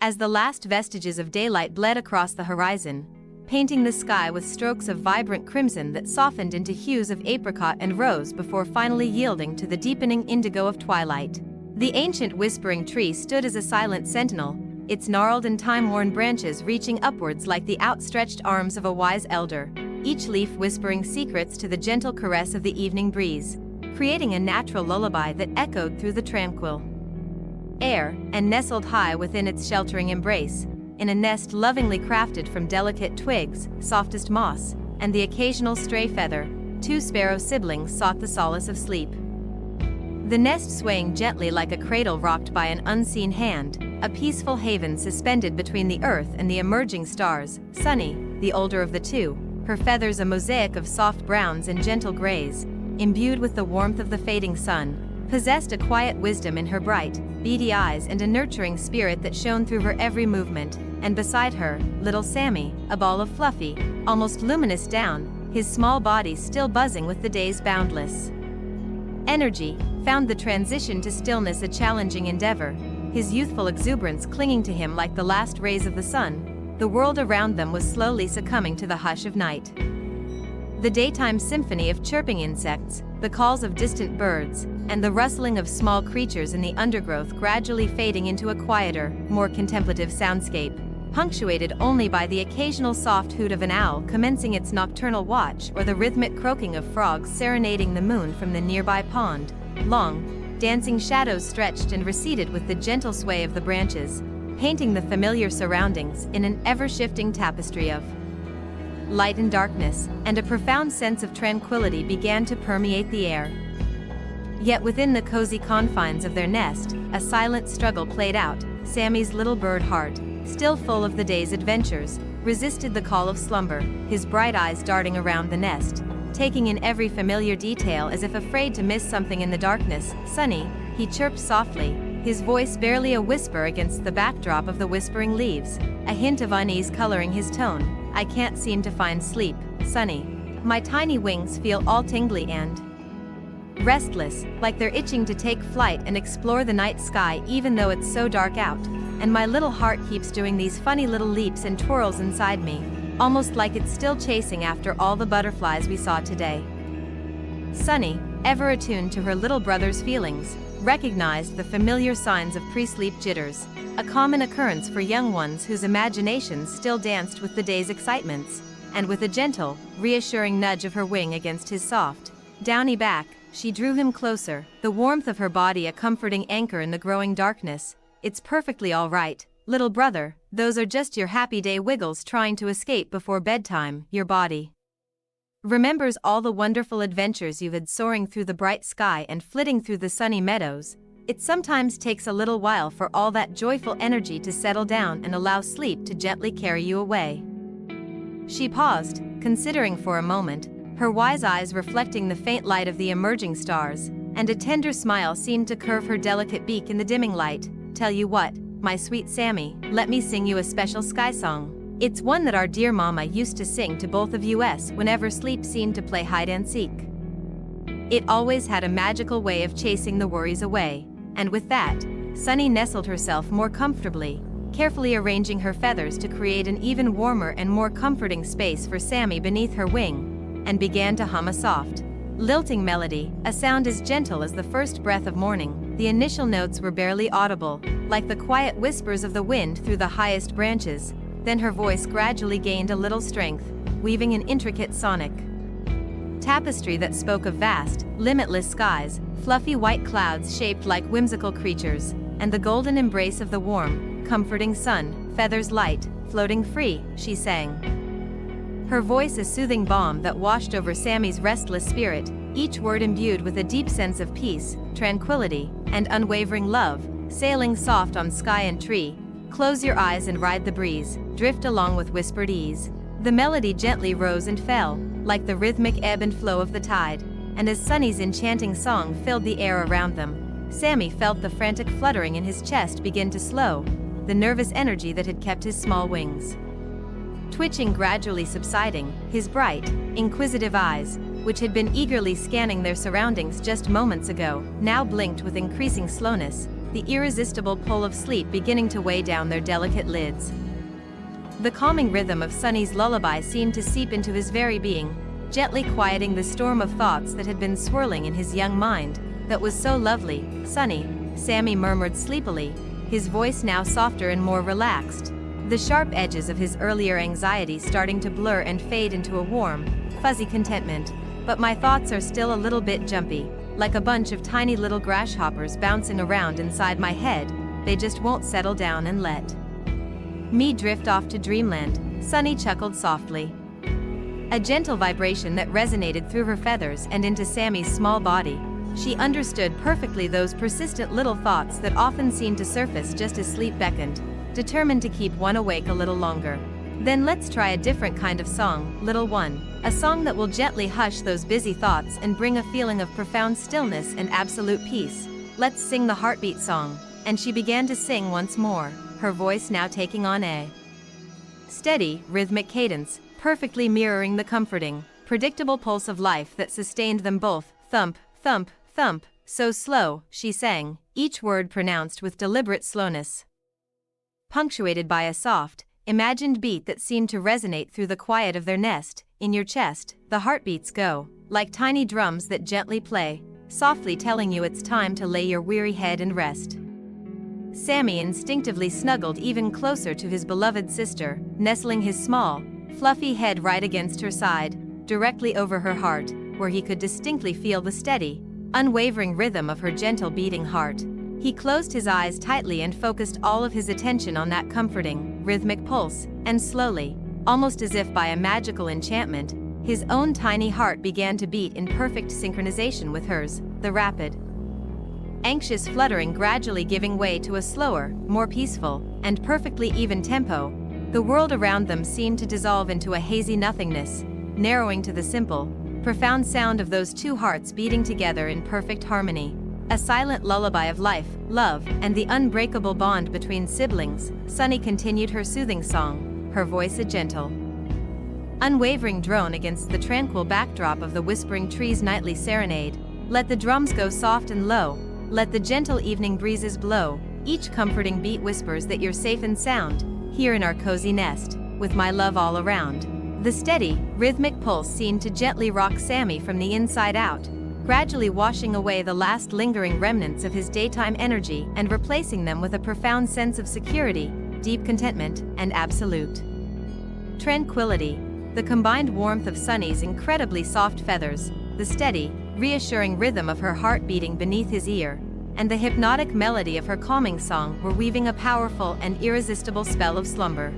as the last vestiges of daylight bled across the horizon, painting the sky with strokes of vibrant crimson that softened into hues of apricot and rose before finally yielding to the deepening indigo of twilight. The ancient whispering tree stood as a silent sentinel, its gnarled and time-worn branches reaching upwards like the outstretched arms of a wise elder, each leaf whispering secrets to the gentle caress of the evening breeze, creating a natural lullaby that echoed through the tranquil air. And nestled high within its sheltering embrace, in a nest lovingly crafted from delicate twigs, softest moss, and the occasional stray feather, 2 sparrow siblings sought the solace of sleep. The nest swaying gently like a cradle rocked by an unseen hand, a peaceful haven suspended between the earth and the emerging stars. Sunny, the older of the two, her feathers a mosaic of soft browns and gentle grays, imbued with the warmth of the fading sun, possessed a quiet wisdom in her bright, beady eyes and a nurturing spirit that shone through her every movement. And beside her, little Sammy, a ball of fluffy, almost luminous down, his small body still buzzing with the day's boundless energy, found the transition to stillness a challenging endeavor, his youthful exuberance clinging to him like the last rays of the sun. The world around them was slowly succumbing to the hush of night. The daytime symphony of chirping insects, the calls of distant birds, and the rustling of small creatures in the undergrowth gradually fading into a quieter, more contemplative soundscape, punctuated only by the occasional soft hoot of an owl commencing its nocturnal watch or the rhythmic croaking of frogs serenading the moon from the nearby pond. Long, dancing shadows stretched and receded with the gentle sway of the branches, painting the familiar surroundings in an ever-shifting tapestry of light and darkness, and a profound sense of tranquility began to permeate the air. Yet within the cozy confines of their nest, a silent struggle played out. Sammy's little bird heart, still full of the day's adventures, resisted the call of slumber, his bright eyes darting around the nest, taking in every familiar detail as if afraid to miss something in the darkness. Sunny, he chirped softly, his voice barely a whisper against the backdrop of the whispering leaves, a hint of unease coloring his tone. I can't seem to find sleep, Sunny. My tiny wings feel all tingly and restless, like they're itching to take flight and explore the night sky even though it's so dark out, and my little heart keeps doing these funny little leaps and twirls inside me, almost like it's still chasing after all the butterflies we saw today. Sunny, ever attuned to her little brother's feelings, recognized the familiar signs of pre-sleep jitters, a common occurrence for young ones whose imaginations still danced with the day's excitements, and with a gentle, reassuring nudge of her wing against his soft, downy back, she drew him closer, the warmth of her body a comforting anchor in the growing darkness. It's perfectly all right, little brother, those are just your happy day wiggles trying to escape before bedtime. Your body remembers all the wonderful adventures you've had soaring through the bright sky and flitting through the sunny meadows. It sometimes takes a little while for all that joyful energy to settle down and allow sleep to gently carry you away. She paused, considering for a moment, her wise eyes reflecting the faint light of the emerging stars, and a tender smile seemed to curve her delicate beak in the dimming light. Tell you what, my sweet Sammy, let me sing you a special sky song. It's one that our dear mama used to sing to both of us whenever sleep seemed to play hide and seek. It always had a magical way of chasing the worries away, and with that, Sunny nestled herself more comfortably, carefully arranging her feathers to create an even warmer and more comforting space for Sammy beneath her wing, and began to hum a soft, lilting melody, a sound as gentle as the first breath of morning. The initial notes were barely audible, like the quiet whispers of the wind through the highest branches. Then her voice gradually gained a little strength, weaving an intricate sonic tapestry that spoke of vast, limitless skies, fluffy white clouds shaped like whimsical creatures, and the golden embrace of the warm, comforting sun. Feathers light, floating free, she sang. Her voice a soothing balm that washed over Sammy's restless spirit, each word imbued with a deep sense of peace, tranquility, and unwavering love. Sailing soft on sky and tree, close your eyes and ride the breeze, drift along with whispered ease. The melody gently rose and fell, like the rhythmic ebb and flow of the tide, and as Sunny's enchanting song filled the air around them, Sammy felt the frantic fluttering in his chest begin to slow, the nervous energy that had kept his small wings twitching gradually subsiding. His bright, inquisitive eyes, which had been eagerly scanning their surroundings just moments ago, now blinked with increasing slowness, the irresistible pull of sleep beginning to weigh down their delicate lids. The calming rhythm of Sunny's lullaby seemed to seep into his very being, gently quieting the storm of thoughts that had been swirling in his young mind. "That was so lovely, Sunny," Sammy murmured sleepily, his voice now softer and more relaxed, the sharp edges of his earlier anxiety starting to blur and fade into a warm, fuzzy contentment. "But my thoughts are still a little bit jumpy, like a bunch of tiny little grasshoppers bouncing around inside my head. They just won't settle down and let me drift off to dreamland," Sunny chuckled softly. A gentle vibration that resonated through her feathers and into Sammy's small body. She understood perfectly those persistent little thoughts that often seemed to surface just as sleep beckoned, determined to keep one awake a little longer. "Then let's try a different kind of song, little one, a song that will gently hush those busy thoughts and bring a feeling of profound stillness and absolute peace. Let's sing the heartbeat song." And she began to sing once more, her voice now taking on a steady, rhythmic cadence, perfectly mirroring the comforting, predictable pulse of life that sustained them both. "Thump, thump, thump, so slow," she sang, each word pronounced with deliberate slowness, punctuated by a soft, imagined beat that seemed to resonate through the quiet of their nest. "In your chest, the heartbeats go, like tiny drums that gently play, softly telling you it's time to lay your weary head and rest." Sammy instinctively snuggled even closer to his beloved sister, nestling his small, fluffy head right against her side, directly over her heart, where he could distinctly feel the steady, unwavering rhythm of her gentle beating heart. He closed his eyes tightly and focused all of his attention on that comforting, rhythmic pulse, and slowly, almost as if by a magical enchantment, his own tiny heart began to beat in perfect synchronization with hers, the rapid, anxious fluttering gradually giving way to a slower, more peaceful, and perfectly even tempo. The world around them seemed to dissolve into a hazy nothingness, narrowing to the simple, profound sound of those two hearts beating together in perfect harmony. A silent lullaby of life, love, and the unbreakable bond between siblings. Sunny continued her soothing song, her voice a gentle, unwavering drone against the tranquil backdrop of the whispering trees' nightly serenade. "Let the drums go soft and low, let the gentle evening breezes blow, each comforting beat whispers that you're safe and sound, here in our cozy nest, with my love all around." The steady, rhythmic pulse seemed to gently rock Sammy from the inside out, gradually washing away the last lingering remnants of his daytime energy and replacing them with a profound sense of security, deep contentment, and absolute tranquility. The combined warmth of Sunny's incredibly soft feathers, the steady, reassuring rhythm of her heart beating beneath his ear, and the hypnotic melody of her calming song were weaving a powerful and irresistible spell of slumber.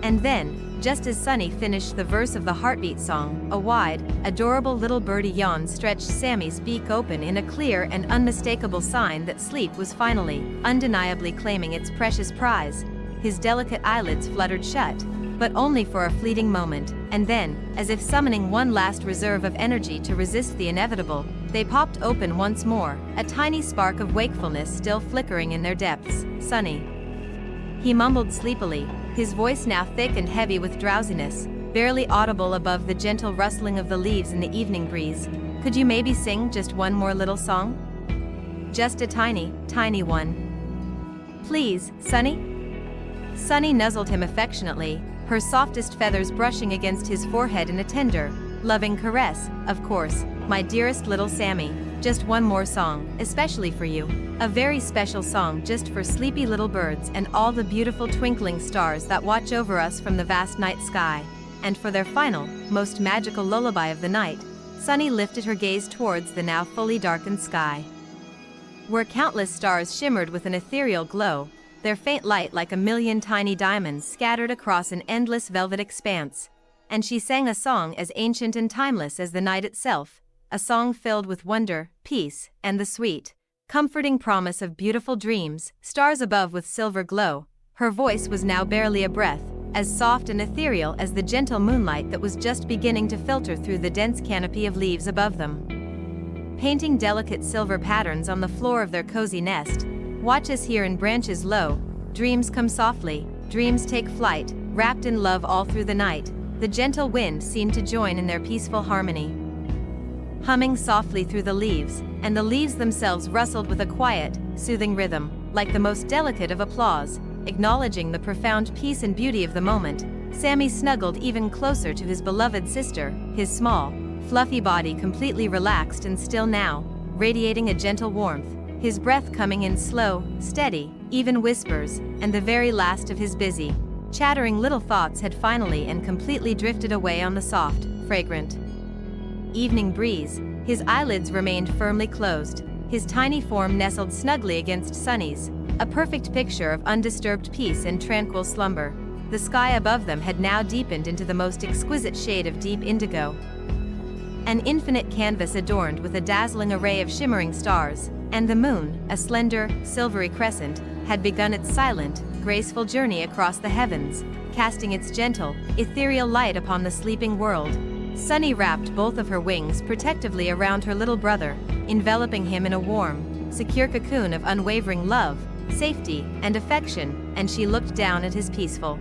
And then, just as Sunny finished the verse of the heartbeat song, a wide, adorable little birdie yawn stretched Sammy's beak open in a clear and unmistakable sign that sleep was finally, undeniably claiming its precious prize. His delicate eyelids fluttered shut, but only for a fleeting moment, and then, as if summoning one last reserve of energy to resist the inevitable, they popped open once more, a tiny spark of wakefulness still flickering in their depths. "Sunny," he mumbled sleepily, his voice now thick and heavy with drowsiness, barely audible above the gentle rustling of the leaves in the evening breeze. "Could you maybe sing just one more little song? Just a tiny, tiny one. Please, Sunny?" Sunny nuzzled him affectionately, her softest feathers brushing against his forehead in a tender, loving caress. "Of course, my dearest little Sammy, just one more song, especially for you. A very special song just for sleepy little birds and all the beautiful twinkling stars that watch over us from the vast night sky." And for their final, most magical lullaby of the night, Sunny lifted her gaze towards the now fully darkened sky, where countless stars shimmered with an ethereal glow, their faint light like a million tiny diamonds scattered across an endless velvet expanse. And she sang a song as ancient and timeless as the night itself, a song filled with wonder, peace, and the sweet, comforting promise of beautiful dreams. Stars above with silver glow, her voice was now barely a breath, as soft and ethereal as the gentle moonlight that was just beginning to filter through the dense canopy of leaves above them, painting delicate silver patterns on the floor of their cozy nest. "Watch us here in branches low, dreams come softly, dreams take flight, wrapped in love all through the night." The gentle wind seemed to join in their peaceful harmony, humming softly through the leaves, and the leaves themselves rustled with a quiet, soothing rhythm, like the most delicate of applause, acknowledging the profound peace and beauty of the moment. Sammy snuggled even closer to his beloved sister, his small, fluffy body completely relaxed and still now, radiating a gentle warmth, his breath coming in slow, steady, even whispers, and the very last of his busy, chattering little thoughts had finally and completely drifted away on the soft, fragrant evening breeze. His eyelids remained firmly closed, his tiny form nestled snugly against Sunny's, a perfect picture of undisturbed peace and tranquil slumber. The sky above them had now deepened into the most exquisite shade of deep indigo, an infinite canvas adorned with a dazzling array of shimmering stars, and the moon, a slender, silvery crescent, had begun its silent, graceful journey across the heavens, casting its gentle, ethereal light upon the sleeping world. Sunny wrapped both of her wings protectively around her little brother, enveloping him in a warm, secure cocoon of unwavering love, safety, and affection, and she looked down at his peaceful,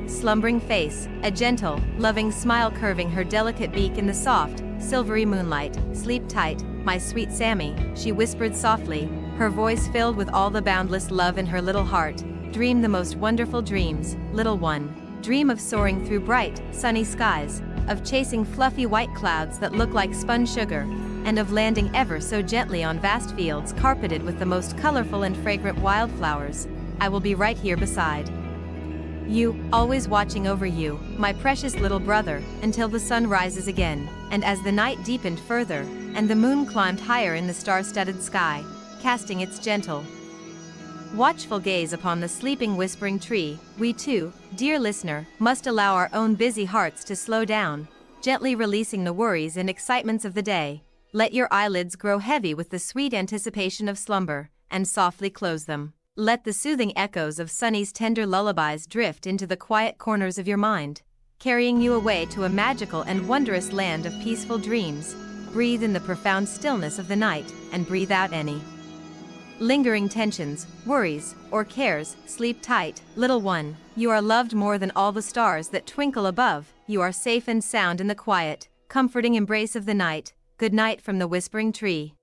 slumbering face, a gentle, loving smile curving her delicate beak in the soft, silvery moonlight. "Sleep tight, my sweet Sammy," she whispered softly, her voice filled with all the boundless love in her little heart. "Dream the most wonderful dreams, little one. Dream of soaring through bright, sunny skies, of chasing fluffy white clouds that look like spun sugar, and of landing ever so gently on vast fields carpeted with the most colorful and fragrant wildflowers. I will be right here beside you, always watching over you, my precious little brother, until the sun rises again." And as the night deepened further, and the moon climbed higher in the star-studded sky, casting its gentle, watchful gaze upon the sleeping whispering tree, we too, dear listener, must allow our own busy hearts to slow down, gently releasing the worries and excitements of the day. Let your eyelids grow heavy with the sweet anticipation of slumber, and softly close them. Let the soothing echoes of Sunny's tender lullabies drift into the quiet corners of your mind, carrying you away to a magical and wondrous land of peaceful dreams. Breathe in the profound stillness of the night, and breathe out any lingering tensions, worries, or cares. Sleep tight, little one. You are loved more than all the stars that twinkle above. You are safe and sound in the quiet, comforting embrace of the night. Good night from the whispering tree.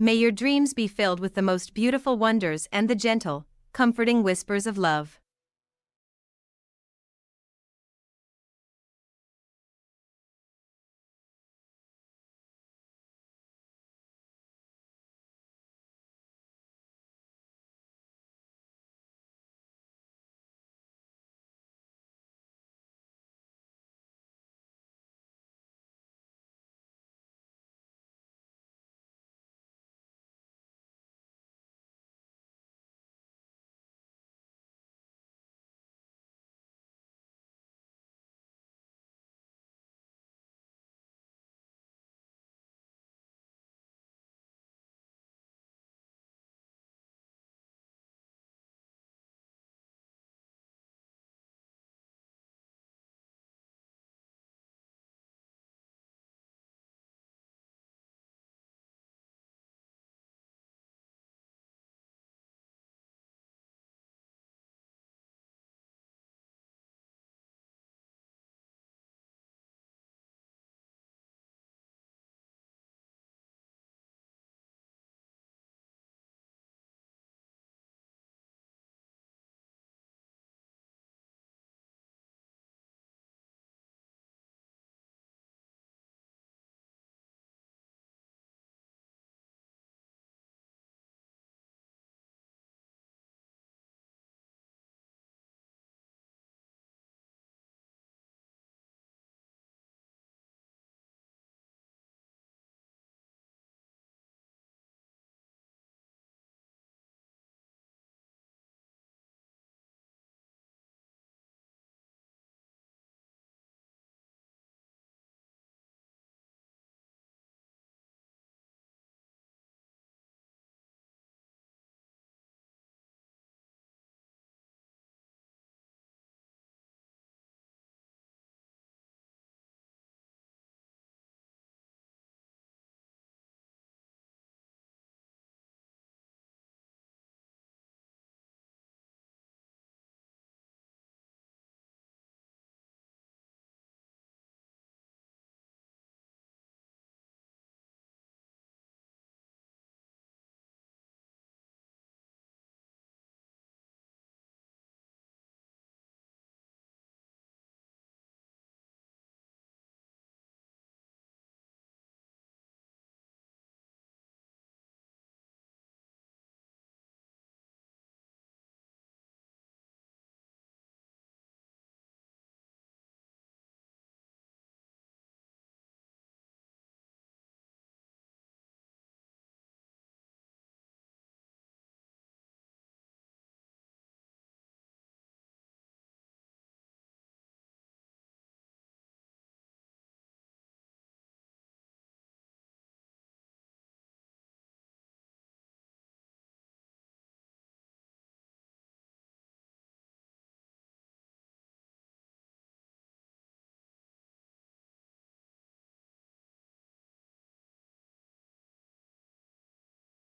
May your dreams be filled with the most beautiful wonders and the gentle, comforting whispers of love.